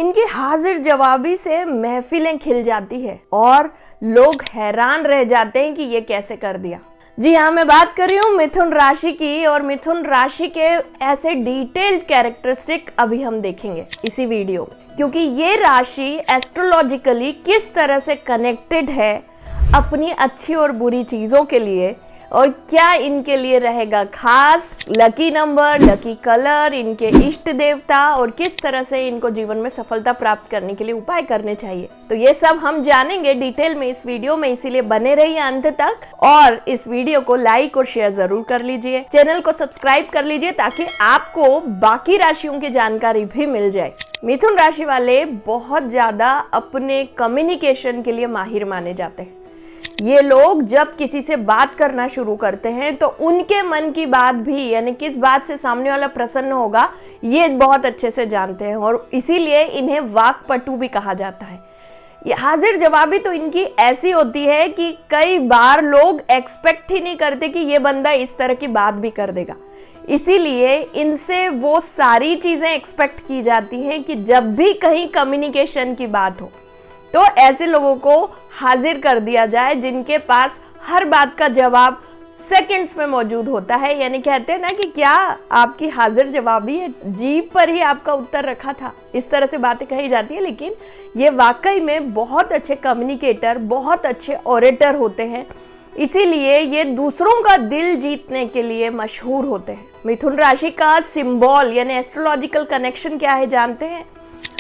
इनकी हाजिर जवाबी से महफिलें खिल जाती है और लोग हैरान रह जाते हैं कि ये कैसे कर दिया। जी हाँ, मैं बात कर रही हूँ मिथुन राशि की, और मिथुन राशि के ऐसे डिटेल्ड कैरेक्टरिस्टिक अभी हम देखेंगे इसी वीडियो में, क्योंकि ये राशि एस्ट्रोलॉजिकली किस तरह से कनेक्टेड है अपनी अच्छी और बुरी चीजों के लिए, और क्या इनके लिए रहेगा खास लकी नंबर, लकी कलर, इनके इष्ट देवता, और किस तरह से इनको जीवन में सफलता प्राप्त करने के लिए उपाय करने चाहिए। तो ये सब हम जानेंगे डिटेल में इस वीडियो में, इसीलिए बने रहिए अंत तक और इस वीडियो को लाइक और शेयर जरूर कर लीजिए। चैनल को सब्सक्राइब कर लीजिए ताकि आपको बाकी राशियों की जानकारी भी मिल जाए। मिथुन राशि वाले बहुत ज्यादा अपने कम्युनिकेशन के लिए माहिर माने जाते हैं। ये लोग जब किसी से बात करना शुरू करते हैं तो उनके मन की बात भी, यानी किस बात से सामने वाला प्रसन्न होगा, ये बहुत अच्छे से जानते हैं, और इसीलिए इन्हें वाक्पटु भी कहा जाता है। ये हाजिर जवाबी तो इनकी ऐसी होती है कि कई बार लोग एक्सपेक्ट ही नहीं करते कि ये बंदा इस तरह की बात भी कर देगा। इसीलिए इनसे वो सारी चीजें एक्सपेक्ट की जाती हैं कि जब भी कहीं कम्युनिकेशन की बात हो तो ऐसे लोगों को हाजिर कर दिया जाए जिनके पास हर बात का जवाब सेकंड्स में मौजूद होता है। यानी कहते हैं ना कि क्या आपकी हाजिर जवाबी है, जीभ पर ही आपका उत्तर रखा था, इस तरह से बातें कही जाती है। लेकिन ये वाकई में बहुत अच्छे कम्युनिकेटर, बहुत अच्छे ओरेटर होते हैं, इसीलिए ये दूसरों का दिल जीतने के लिए मशहूर होते हैं। मिथुन राशि का सिंबल यानी एस्ट्रोलॉजिकल कनेक्शन क्या है जानते हैं?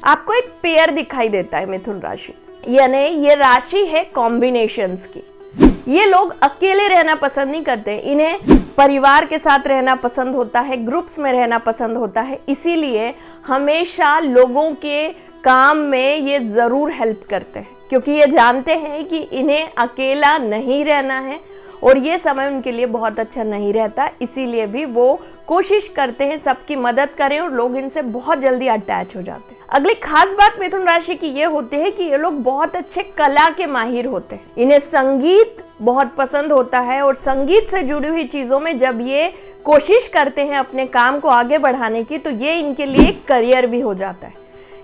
आपको एक पेयर दिखाई देता है मिथुन राशि, यानी ये राशि है कॉम्बिनेशंस की। ये लोग अकेले रहना पसंद नहीं करते, इन्हें परिवार के साथ रहना पसंद होता है, ग्रुप्स में रहना पसंद होता है। इसीलिए हमेशा लोगों के काम में ये जरूर हेल्प करते हैं, क्योंकि ये जानते हैं कि इन्हें अकेला नहीं रहना है और ये समय उनके लिए बहुत अच्छा नहीं रहता। इसीलिए भी वो कोशिश करते हैं सबकी मदद करें और लोग इनसे बहुत जल्दी अटैच हो जाते हैं। अगली खास बात मिथुन राशि की ये होती है कि ये लोग बहुत अच्छे कला के माहिर होते हैं। इन्हें संगीत बहुत पसंद होता है और संगीत से जुड़ी हुई चीजों में जब ये कोशिश करते हैं अपने काम को आगे बढ़ाने की, तो ये इनके लिए एक करियर भी हो जाता है।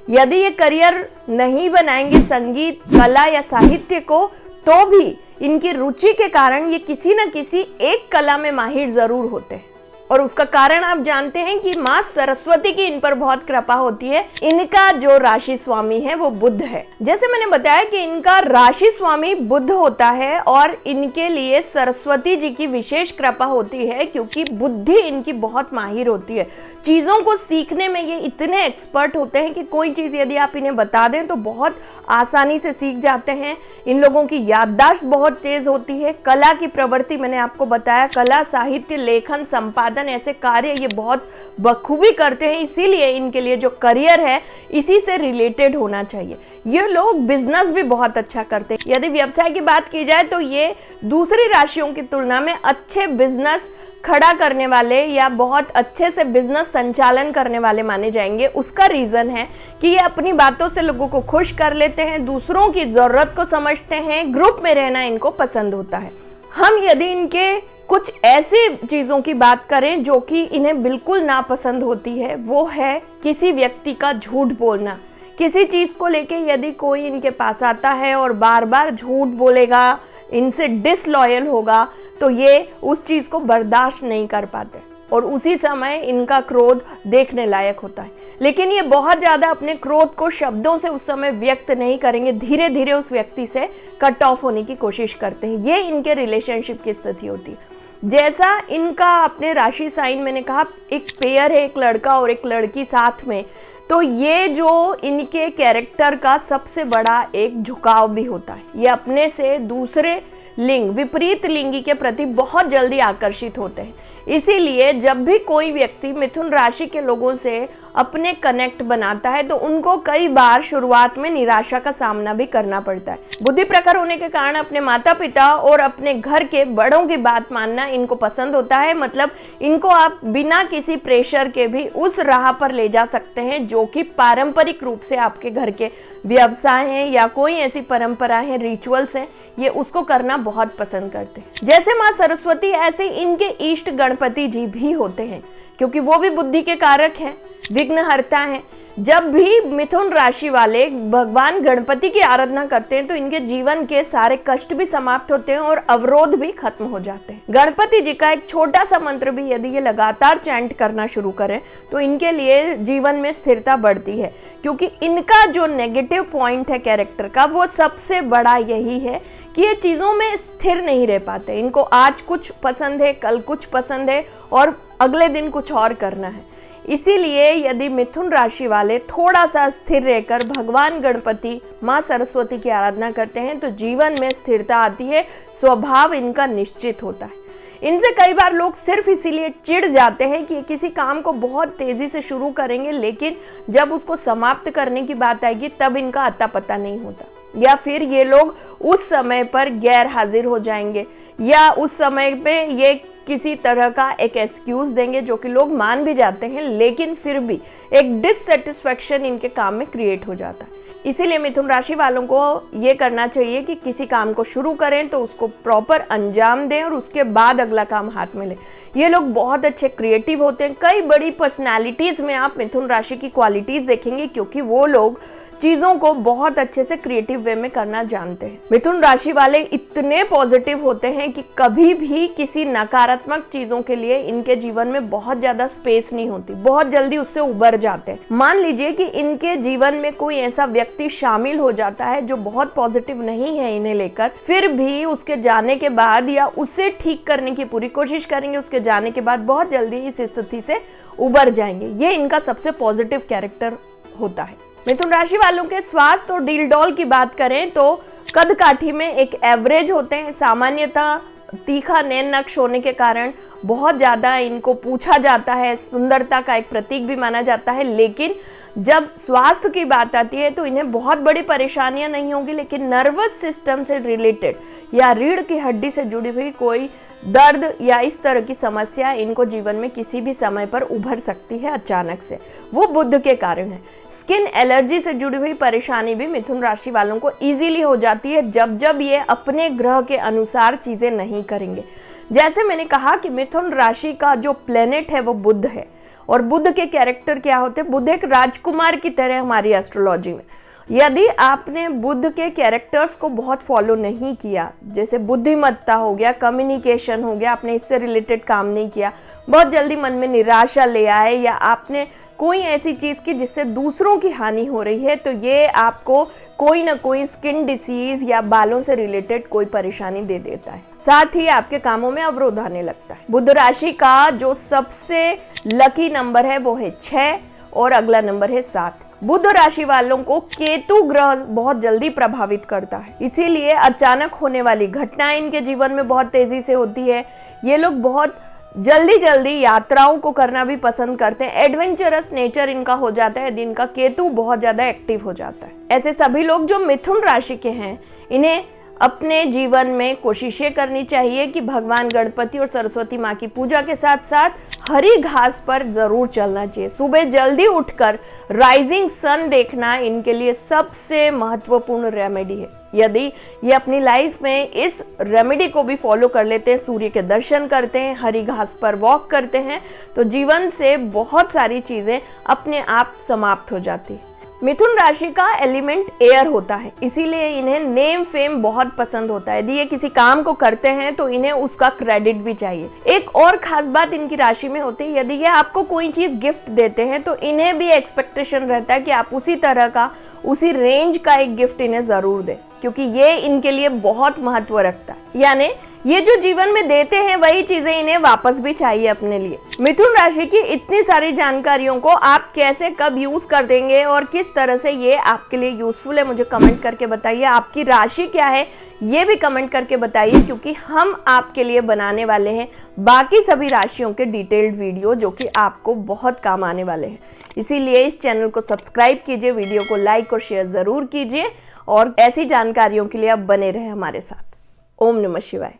यदि ये करियर नहीं बनाएंगे संगीत, कला या साहित्य को, तो भी इनकी रुचि के कारण ये किसी न किसी एक कला में माहिर जरूर होते हैं। और उसका कारण आप जानते हैं कि माँ सरस्वती की इन पर बहुत कृपा होती है। इनका जो राशि स्वामी है वो बुध है। जैसे मैंने बताया कि इनका राशि स्वामी बुध होता है और इनके लिए सरस्वती जी की विशेष कृपा होती है, क्योंकि बुद्धि इनकी बहुत माहिर होती है। चीजों को सीखने में ये इतने एक्सपर्ट होते हैं कि कोई चीज यदि आप इन्हें बता दें तो बहुत आसानी से सीख जाते हैं। इन लोगों की याददाश्त बहुत तेज होती है। कला की प्रवृत्ति मैंने आपको बताया, कला, साहित्य, लेखन, संपादन, ऐसे कार्य ये बहुत बखूबी करते हैं। इसीलिए इनके लिए जो करियर है इसी से रिलेटेड होना चाहिए। ये लोग बिजनेस भी बहुत अच्छा करते हैं। यदि व्यवसाय की बात की जाए तो ये दूसरी राशियों की तुलना में अच्छे बिजनेस खड़ा करने वाले या बहुत अच्छे से बिजनेस संचालन करने वाले माने जाएंगे। उसका रीजन है कि ये अपनी बातों से लोगों को खुश कर लेते हैं, दूसरों की जरूरत को समझते हैं, ग्रुप में रहना इनको पसंद होता है। हम यदि इनके कुछ ऐसी चीजों की बात करें जो कि इन्हें बिल्कुल नापसंद होती है, वो है किसी व्यक्ति का झूठ बोलना। किसी चीज को लेके यदि कोई इनके पास आता है और बार बार झूठ बोलेगा, इनसे डिसलॉयल होगा, तो ये उस चीज को बर्दाश्त नहीं कर पाते और उसी समय इनका क्रोध देखने लायक होता है। लेकिन ये बहुत ज्यादा अपने क्रोध को शब्दों से उस समय व्यक्त नहीं करेंगे, धीरे धीरे उस व्यक्ति से कट ऑफ होने की कोशिश करते हैं। ये इनके रिलेशनशिप की स्थिति होती है। जैसा इनका अपने राशि साइन मैंने कहा, एक पेयर है, एक लड़का और एक लड़की साथ में, तो ये जो इनके कैरेक्टर का सबसे बड़ा एक झुकाव भी होता है। ये अपने से दूसरे लिंग, विपरीत लिंगी के प्रति बहुत जल्दी आकर्षित होते हैं। इसीलिए जब भी कोई व्यक्ति मिथुन राशि के लोगों से अपने कनेक्ट बनाता है तो उनको कई बार शुरुआत में निराशा का सामना भी करना पड़ता है। बुद्धि प्रखर होने के कारण अपने माता पिता और अपने घर के बड़ों की बात मानना इनको पसंद होता है। मतलब इनको आप बिना किसी प्रेशर के भी उस राह पर ले जा सकते हैं जो कि पारंपरिक रूप से आपके घर के व्यवसाय हैं या कोई ऐसी परंपरा है, रिचुअल्स हैं, ये उसको करना बहुत पसंद करते हैं। जैसे माँ सरस्वती, ऐसे इनके इष्ट गणपति जी भी होते हैं। क्योंकि वो भी बुद्धि के कारक हैं, विघ्नहर्ता हैं। जब भी मिथुन राशि वाले भगवान गणपति की आराधना करते हैं तो इनके जीवन के सारे कष्ट भी समाप्त होते हैं और अवरोध भी खत्म हो जाते हैं। गणपति जी का एक छोटा सा मंत्र भी यदि ये लगातार चैंट करना शुरू करें तो इनके लिए जीवन में स्थिरता बढ़ती है, क्योंकि इनका जो नेगेटिव पॉइंट है कैरेक्टर का, वो सबसे बड़ा यही है कि ये चीज़ों में स्थिर नहीं रह पाते। इनको आज कुछ पसंद है, कल कुछ पसंद है और अगले दिन कुछ और करना है। इसीलिए यदि मिथुन राशि वाले थोड़ा सा स्थिर रहकर भगवान गणपति, माँ सरस्वती की आराधना करते हैं तो जीवन में स्थिरता आती है, स्वभाव इनका निश्चित होता है। इनसे कई बार लोग सिर्फ इसीलिए चिढ़ जाते हैं कि किसी काम को बहुत तेजी से शुरू करेंगे, लेकिन जब उसको समाप्त करने की बात आएगी तब इनका अता पता नहीं होता, या फिर ये लोग उस समय पर गैर हाजिर हो जाएंगे, या उस समय पे ये किसी तरह का एक एक्सक्यूज देंगे जो कि लोग मान भी जाते हैं, लेकिन फिर भी एक डिससेटिस्फैक्शन इनके काम में क्रिएट हो जाता है। इसीलिए मिथुन राशि वालों को ये करना चाहिए कि किसी काम को शुरू करें तो उसको प्रॉपर अंजाम दें और उसके बाद अगला काम हाथ में लें। ये लोग बहुत अच्छे क्रिएटिव होते हैं। कई बड़ी पर्सनालिटीज़ में आप मिथुन राशि की क्वालिटीज़ देखेंगे, क्योंकि वो लोग चीज़ों को बहुत अच्छे से क्रिएटिव वे में करना जानते हैं। मिथुन राशि वाले इतने पॉजिटिव होते हैं कि कभी भी किसी नकारात्मक चीज़ों के लिए इनके जीवन में बहुत ज़्यादा स्पेस नहीं होती, बहुत जल्दी उससे उबर जाते हैं। मान लीजिए कि इनके जीवन में कोई ऐसा व्यक्ति शामिल हो जाता है जो बहुत पॉजिटिव नहीं है इन्हें लेकर, फिर भी उसके जाने के बाद या उसे ठीक करने की पूरी कोशिश करेंगे, उसके जाने के बाद बहुत जल्दी इस स्थिति से उबर जाएंगे। ये इनका सबसे पॉजिटिव कैरेक्टर होता है। मिथुन राशि वालों के स्वास्थ्य और डील डॉल की बात करें तो कद काठी में एक एवरेज होते हैं। सामान्यतः तीखा नैन नक्श होने के कारण बहुत ज़्यादा इनको पूछा जाता है, सुंदरता का एक प्रतीक भी माना जाता है, लेकिन जब स्वास्थ्य की बात आती है तो इन्हें बहुत बड़ी परेशानियां नहीं होंगी, लेकिन नर्वस सिस्टम से रिलेटेड या रीढ़ की हड्डी से जुड़ी हुई कोई दर्द या इस तरह की समस्या इनको जीवन में किसी भी समय पर उभर सकती है अचानक से। वो बुध के कारण है। स्किन एलर्जी से जुड़ी हुई परेशानी भी मिथुन राशि वालों को इजीली हो जाती है जब जब ये अपने ग्रह के अनुसार चीज़ें नहीं करेंगे। जैसे मैंने कहा कि मिथुन राशि का जो प्लेनेट है वो बुध है, और बुध के कैरेक्टर क्या होते हैं? बुध एक राजकुमार की तरह हमारी एस्ट्रोलॉजी में। यदि आपने बुध के कैरेक्टर्स को बहुत फॉलो नहीं किया, जैसे बुद्धिमत्ता हो गया, कम्युनिकेशन हो गया, आपने इससे रिलेटेड काम नहीं किया, बहुत जल्दी मन में निराशा ले आए, या आपने कोई ऐसी चीज़ की जिससे दूसरों की हानि हो रही है, तो ये आपको कोई ना कोई स्किन डिसीज या बालों से रिलेटेड कोई परेशानी दे देता है। साथ ही आपके कामों में अवरोध आने लगता है। बुध राशि का जो सबसे लकी नंबर है वो है 6 और अगला नंबर है 7। बुध राशि वालों को केतु ग्रह बहुत जल्दी प्रभावित करता है, इसीलिए अचानक होने वाली घटनाएं इनके जीवन में बहुत तेजी से होती है। ये लोग बहुत जल्दी जल्दी यात्राओं को करना भी पसंद करते हैं। एडवेंचरस नेचर इनका हो जाता है, दिन का केतु बहुत ज्यादा एक्टिव हो जाता है। ऐसे सभी लोग जो मिथुन राशि के हैं, इन्हें अपने जीवन में कोशिशें करनी चाहिए कि भगवान गणपति और सरस्वती माँ की पूजा के साथ साथ हरी घास पर जरूर चलना चाहिए। सुबह जल्दी उठकर राइजिंग सन देखना इनके लिए सबसे महत्वपूर्ण रेमेडी है। यदि ये अपनी लाइफ में इस रेमेडी को भी फॉलो कर लेते हैं, सूर्य के दर्शन करते हैं, हरी घास पर वॉक करते हैं, तो जीवन से बहुत सारी चीज़ें अपने आप समाप्त हो जाती है। मिथुन राशि का एलिमेंट एयर होता है, इसीलिए इन्हें नेम फेम बहुत पसंद होता है। यदि ये किसी काम को करते हैं तो इन्हें उसका क्रेडिट भी चाहिए। एक और खास बात इनकी राशि में होती है, यदि ये आपको कोई चीज गिफ्ट देते हैं तो इन्हें भी एक्सपेक्टेशन रहता है कि आप उसी तरह का, उसी रेंज का एक गिफ्ट इन्हें जरूर दें, क्योंकि ये इनके लिए बहुत महत्व रखता है। यानी ये जो जीवन में देते हैं वही चीजें इन्हें वापस भी चाहिए अपने लिए। मिथुन राशि की इतनी सारी जानकारियों को आप कैसे कब यूज कर देंगे और किस तरह से ये आपके लिए यूजफुल है, मुझे कमेंट करके बताइए। आपकी राशि क्या है ये भी कमेंट करके बताइए, क्योंकि हम आपके लिए बनाने वाले हैं बाकी सभी राशियों के डिटेल्ड वीडियो जो कि आपको बहुत काम आने वाले हैं। इसीलिए इस चैनल को सब्सक्राइब कीजिए, वीडियो को लाइक और शेयर जरूर कीजिए, और ऐसी जानकारियों के लिए आप बने रहे हमारे साथ। ओम नमः शिवाय।